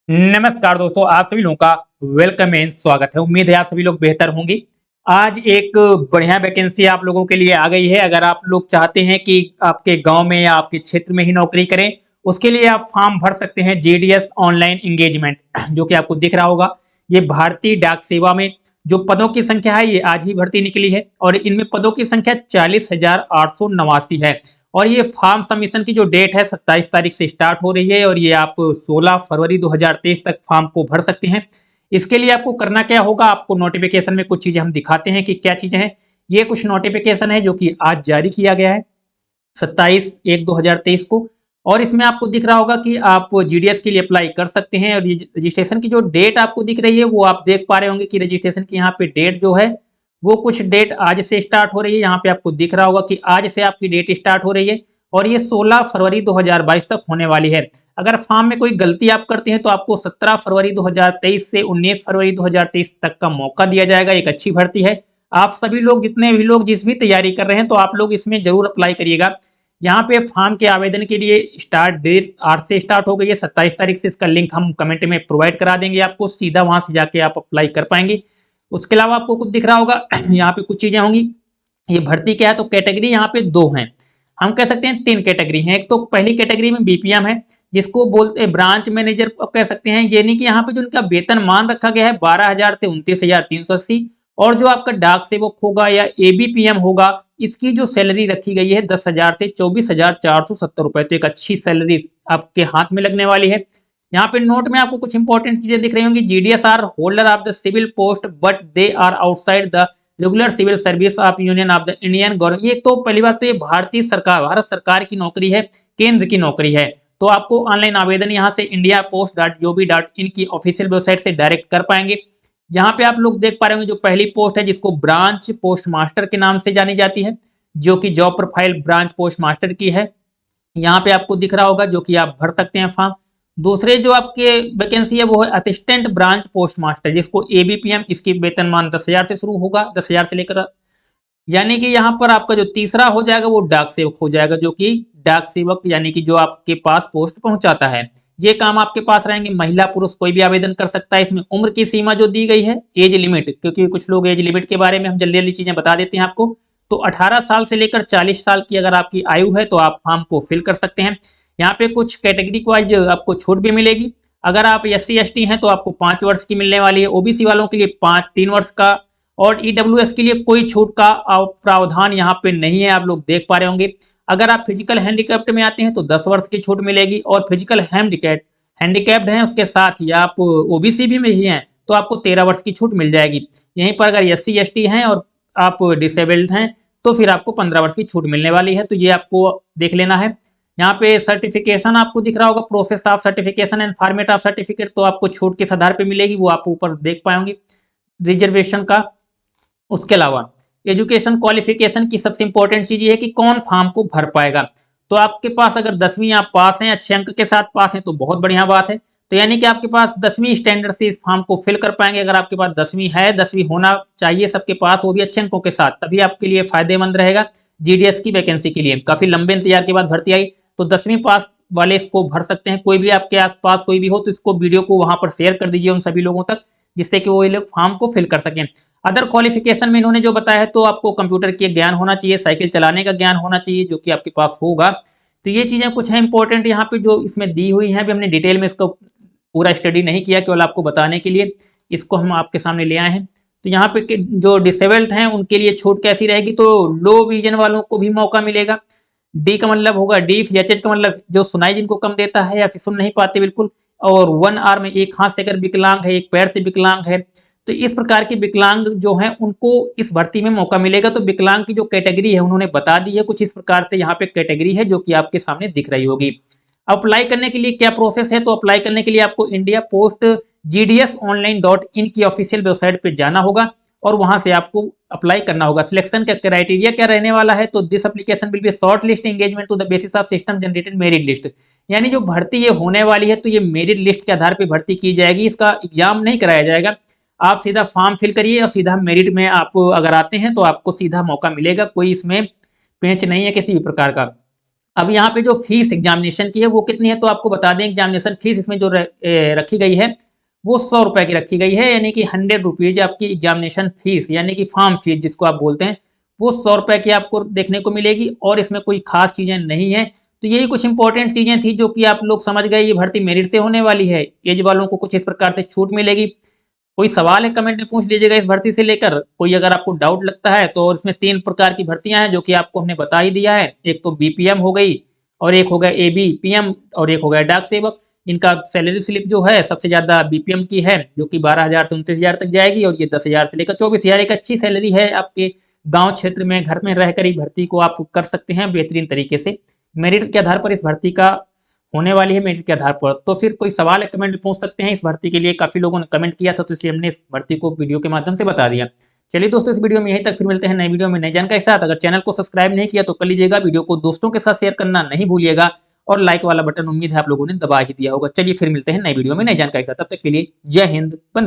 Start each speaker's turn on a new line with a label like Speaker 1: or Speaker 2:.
Speaker 1: नमस्कार दोस्तों, आप सभी लोगों का वेलकम एंड स्वागत है। उम्मीद है आप सभी लोग बेहतर होंगे। आज एक बढ़िया वैकेंसी आप लोगों के लिए आ गई है। अगर आप लोग चाहते हैं कि आपके गांव में या आपके क्षेत्र में ही नौकरी करें, उसके लिए आप फॉर्म भर सकते हैं जीडीएस ऑनलाइन एंगेजमेंट जो कि आपको दिख रहा होगा। ये भारतीय डाक सेवा में जो पदों की संख्या है, ये आज ही भर्ती निकली है और इनमें पदों की संख्या 40,889 है। और ये फॉर्म सबमिशन की जो डेट है 27 तारीख से स्टार्ट हो रही है और ये आप 16 फरवरी 2023 तक फॉर्म को भर सकते हैं। इसके लिए आपको करना क्या होगा, आपको नोटिफिकेशन में कुछ चीजें हम दिखाते हैं कि क्या चीजें हैं। ये कुछ नोटिफिकेशन है जो कि आज जारी किया गया है 27/1/2023 को। और इसमें आपको दिख रहा होगा कि आप जीडीएस के लिए अप्लाई कर सकते हैं। और रजिस्ट्रेशन की जो डेट आपको दिख रही है वो आप देख पा रहे होंगे कि रजिस्ट्रेशन की यहाँ पे डेट जो है वो कुछ डेट आज से स्टार्ट हो रही है। यहाँ पे आपको दिख रहा होगा कि आज से आपकी डेट स्टार्ट हो रही है और ये 16 फरवरी 2022 तक होने वाली है। अगर फॉर्म में कोई गलती आप करते हैं तो आपको 17 फरवरी 2023 से 19 फरवरी 2023 तक का मौका दिया जाएगा। एक अच्छी भर्ती है। आप सभी लोग, जितने भी लोग जिस भी तैयारी कर रहे हैं, तो आप लोग इसमें जरूर अप्लाई करिएगा। यहाँ पे फॉर्म के आवेदन के लिए स्टार्ट डेट आज से स्टार्ट हो गई है 27 तारीख से। इसका लिंक हम कमेंट में प्रोवाइड करा देंगे आपको, सीधा वहां से जाके आप अप्लाई कर पाएंगे। उसके अलावा आपको कुछ दिख रहा होगा यहाँ पे कुछ चीजें होंगी। ये भर्ती क्या है, तो कैटेगरी यहाँ पे दो हैं। हम कह सकते हैं तीन कैटेगरी हैं। एक तो पहली कैटेगरी में बीपीएम है, जिसको बोलते ब्रांच मैनेजर कह सकते हैं। यानी कि यहाँ पे जो उनका वेतन मान रखा गया है 12,000 से 29,380। और जो आपका डाक सेवक होगा या एबीपीएम होगा, इसकी जो सैलरी रखी गई है 10,000 से 24,470 रुपए। तो एक अच्छी सैलरी आपके हाथ में लगने वाली है। यहाँ पे नोट में आपको कुछ इंपॉर्टेंट चीजें दिख रही होंगी। GDS are holder of the civil post but they are outside the regular civil service of union of the Indian government. ये तो पहली बात तो ये भारतीय सरकार, भारत सरकार की नौकरी है, केंद्र की नौकरी है। तो आपको ऑनलाइन आवेदन यहाँ से indiapost.gov.in की ऑफिशियल वेबसाइट से डायरेक्ट कर पाएंगे। यहाँ पे आप लोग देख पा रहे होंगे जो पहली पोस्ट है, जिसको ब्रांच पोस्ट मास्टर के नाम से जानी जाती है, जो कि job profile branch post master की है। यहाँ पे आपको दिख रहा होगा जो कि आप भर सकते हैं फॉर्म। दूसरे जो आपके वैकेंसी है वो है असिस्टेंट ब्रांच पोस्ट मास्टर, जिसको एबीपीएम। इसकी वेतनमान 10,000 से शुरू होगा, 10,000 से लेकर। यानी कि यहाँ पर आपका जो तीसरा हो जाएगा वो डाक सेवक हो जाएगा, जो कि डाक सेवक यानी कि जो आपके पास पोस्ट पहुंचाता है। ये काम आपके पास रहेंगे। महिला पुरुष कोई भी आवेदन कर सकता है। इसमें उम्र की सीमा जो दी गई है, एज लिमिट, क्योंकि कुछ लोग एज लिमिट के बारे में हम जल्दी जल्दी चीजें बता देते हैं आपको। तो 18 साल से लेकर 40 साल की अगर आपकी आयु है तो आप फॉर्म को फिल कर सकते हैं। यहाँ पे कुछ कैटेगरी वाइज आपको छूट भी मिलेगी। अगर आप SC ST हैं तो आपको 5 वर्ष की मिलने वाली है। ओबीसी वालों के लिए 3 वर्ष का। और ईडब्ल्यूएस के लिए कोई छूट का प्रावधान यहाँ पे नहीं है, आप लोग देख पा रहे होंगे। अगर आप फिजिकल हैंडीकैप्ड में आते हैं तो 10 वर्ष की छूट मिलेगी। और फिजिकल हैंडीकैप्ड हैं उसके साथ ही आप ओबीसी भी में ही हैं तो आपको 13 वर्ष की छूट मिल जाएगी। यहीं पर अगर SC ST हैं और आप डिसेबल्ड हैं तो फिर आपको 15 वर्ष की छूट मिलने वाली है। तो ये आपको देख लेना है। यहाँ पे सर्टिफिकेशन आपको दिख रहा होगा, process of certification and format of certificate, तो आपको छूट किस आधार पे मिलेगी वो आप ऊपर देख पाएंगे रिजर्वेशन का। उसके अलावा एजुकेशन क्वालिफिकेशन की सबसे इंपॉर्टेंट चीज ये है कि कौन फॉर्म को भर पाएगा। तो आपके पास अगर 10वीं आप पास हैं, अच्छे अंक के साथ पास हैं, तो बहुत बढ़िया बात है। तो यानी कि आपके पास 10वीं स्टैंडर्ड से इस फॉर्म को फिल कर पाएंगे। अगर आपके पास 10वीं है, 10वीं होना चाहिए सबके पास, वो भी अच्छे अंकों के साथ, तभी आपके लिए फायदेमंद रहेगा। जीडीएस की वैकेंसी के लिए काफी लंबे इंतजार के बाद भर्ती आई, तो 10वीं पास वाले इसको भर सकते हैं। कोई भी आपके आसपास कोई भी हो तो इसको वीडियो को वहां पर शेयर कर दीजिए उन सभी लोगों तक, जिससे कि वो ये लोग फॉर्म को फिल कर सकें। अदर क्वालिफिकेशन में इन्होंने जो बताया है, तो आपको कंप्यूटर के ज्ञान होना चाहिए, साइकिल चलाने का ज्ञान होना चाहिए, जो कि आपके पास होगा। तो ये चीजें कुछ हैं इंपॉर्टेंट यहाँ पे जो इसमें दी हुई हैं। अभी हमने डिटेल में इसको पूरा स्टडी नहीं किया, केवल आपको बताने के लिए इसको हम आपके सामने ले आए हैं। तो यहाँ पे जो डिसेबल्ड हैं उनके लिए छूट कैसी रहेगी, तो लो विजन वालों को भी मौका मिलेगा। डी का मतलब होगा डीफ, एच का मतलब जो सुनाई जिनको कम देता है या फिर सुन नहीं पाते बिल्कुल। और 1 आर्म, एक हाथ से अगर विकलांग है, एक पैर से विकलांग है, तो इस प्रकार के विकलांग जो हैं उनको इस भर्ती में मौका मिलेगा। तो विकलांग की जो कैटेगरी है उन्होंने बता दी है कुछ इस प्रकार से। यहाँ पे कैटेगरी है जो कि आपके सामने दिख रही होगी। अप्लाई करने के लिए क्या प्रोसेस है, तो अप्लाई करने के लिए आपको इंडिया पोस्ट GDSonline.in की ऑफिशियल वेबसाइट पे जाना होगा और वहां से आपको अप्लाई करना होगा। सिलेक्शन का क्राइटेरिया क्या रहने वाला है, तो this application will be short list engagement to the basis of system generated merit list. यानी जो भर्ती ये होने वाली है तो ये मेरिट लिस्ट के आधार पर भर्ती की जाएगी। इसका एग्जाम नहीं कराया जाएगा। आप सीधा फॉर्म फिल करिए और सीधा मेरिट में आप अगर आते हैं तो आपको सीधा मौका मिलेगा। कोई इसमें पेंच नहीं है किसी भी प्रकार का। अब यहाँ पे जो फीस एग्जामिनेशन की है वो कितनी है, तो आपको बता दें एग्जामिनेशन फीस इसमें जो रखी गई है वो 100 रुपए की रखी गई है, यानी कि 100 रुपीज आपकी एग्जामिनेशन फीस यानी कि फॉर्म फीस जिसको आप बोलते हैं वो 100 रुपए की आपको देखने को मिलेगी, और इसमें कोई खास चीजें नहीं है। तो यही कुछ इंपॉर्टेंट चीजें थी जो कि आप लोग समझ गए, ये भर्ती मेरिट से होने वाली है, एज वालों को कुछ इस प्रकार से छूट मिलेगी। कोई सवाल है कमेंट में पूछ लीजिएगा इस भर्ती से लेकर, कोई अगर आपको डाउट लगता है तो। और इसमें 3 प्रकार की भर्तियां हैं जो कि आपको हमने बता ही दिया है, एक तो बीपीएम हो गई, और एक हो गया एबीपीएम, और एक हो गया डाक सेवक। इनका सैलरी स्लिप जो है सबसे ज्यादा बीपीएम की है जो कि 12,000 से 29,000 तक जाएगी, और ये 10,000 से लेकर 24,000। एक अच्छी सैलरी है, आपके गांव क्षेत्र में घर में रहकर ही भर्ती को आप कर सकते हैं बेहतरीन तरीके से। मेरिट के आधार पर इस भर्ती का होने वाली है, मेरिट के आधार पर। तो फिर कोई सवाल है कमेंट में पूछ सकते हैं, इस भर्ती के लिए काफी लोगों ने कमेंट किया था तो इसलिए हमने इस भर्ती को वीडियो के माध्यम से बता दिया। चलिए दोस्तों, इस वीडियो में यहीं तक, फिर मिलते हैं नई वीडियो में नई जानकारी के साथ। अगर चैनल को सब्सक्राइब नहीं किया तो कर लीजिएगा, वीडियो को दोस्तों के साथ शेयर करना नहीं भूलिएगा, और लाइक वाला बटन उम्मीद है आप लोगों ने दबा ही दिया होगा। चलिए फिर मिलते हैं नई वीडियो में नई जानकारी के साथ, तब तक के लिए जय हिंद, वंदे